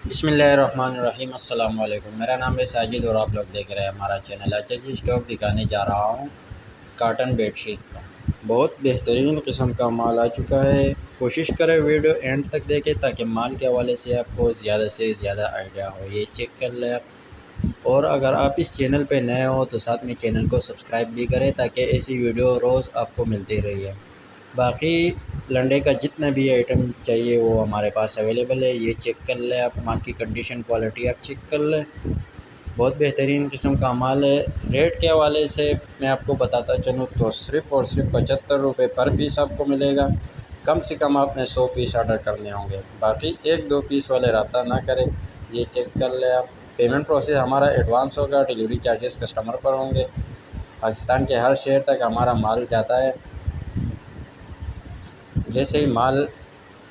بسم اللہ الرحمن الرحیم۔ السلام علیکم، میرا نام ہے ساجد اور آپ لوگ دیکھ رہے ہیں ہمارا چینل۔ اچھا جی، اسٹاک دکھانے جا رہا ہوں کاٹن بیڈ شیٹ کا۔ بہت بہترین قسم کا مال آ چکا ہے۔ کوشش کریں ویڈیو اینڈ تک دیکھیں تاکہ مال کے حوالے سے آپ کو زیادہ سے زیادہ آئیڈیا ہو۔ یہ چیک کر لیں آپ، اور اگر آپ اس چینل پہ نئے ہو تو ساتھ میں چینل کو سبسکرائب بھی کریں تاکہ ایسی ویڈیو روز آپ کو ملتی رہی ہے۔ باقی لنڈے کا جتنا بھی آئٹم چاہیے وہ ہمارے پاس اویلیبل ہے۔ یہ چیک کر لیں آپ، مال کی کنڈیشن، کوالٹی آپ چیک کر لیں۔ بہت بہترین قسم کا مال ہے۔ ریٹ کے حوالے سے میں آپ کو بتاتا چلوں تو صرف اور صرف 75 روپے پر پیس آپ کو ملے گا۔ کم سے کم آپ نے 100 پیس آرڈر کرنے ہوں گے، باقی 1-2 پیس والے رابطہ نہ کریں۔ یہ چیک کر لیں آپ۔ پیمنٹ پروسیس ہمارا ایڈوانس ہوگا، ڈیلیوری چارجز کسٹمر پر ہوں گے۔ پاکستان کے ہر شہر تک ہمارا مال جاتا ہے۔ جیسے ہی مال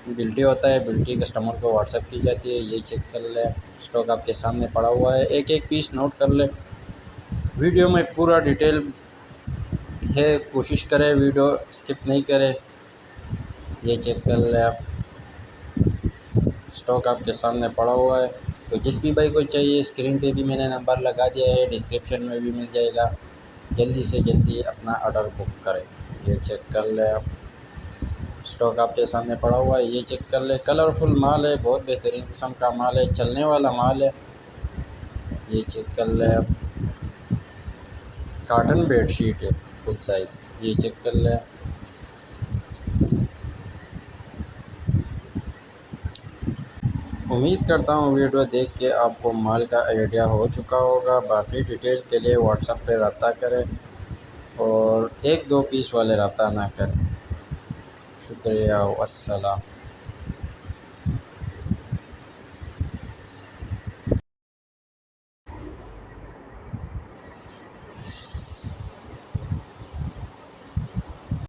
بلٹی ہوتا ہے، بلٹی کسٹمر کو واٹس ایپ کی جاتی ہے۔ یہ چیک کر لیں، اسٹاک آپ کے سامنے پڑا ہوا ہے، ایک ایک پیس نوٹ کر لیں۔ ویڈیو میں پورا ڈیٹیل ہے، کوشش کریں ویڈیو اسکپ نہیں کریں۔ یہ چیک کر لیں آپ، اسٹاک آپ کے سامنے پڑا ہوا ہے۔ تو جس بھی بھائی کو چاہیے، اسکرین پہ بھی میں نے نمبر لگا دیا ہے، ڈسکرپشن میں بھی مل جائے گا۔ جلدی سے جلدی اپنا آرڈر بک کریں۔ یہ چیک کر لیں آپ، اسٹاک آپ کے سامنے پڑا ہوا ہے۔ یہ چیک کر لیں، کلرفل مال ہے، بہت بہترین قسم کا مال ہے، چلنے والا مال ہے۔ یہ چیک کر لیں آپ، کاٹن بیڈ شیٹ ہے فل سائز۔ یہ چیک کر لیں۔ امید کرتا ہوں ویڈیو دیکھ کے آپ کو مال کا آئیڈیا ہو چکا ہوگا۔ باقی ڈیٹیل کے لیے واٹس ایپ پہ رابطہ کریں اور 1-2 پیس والے رابطہ نہ کریں۔ شکریہ، والسلام۔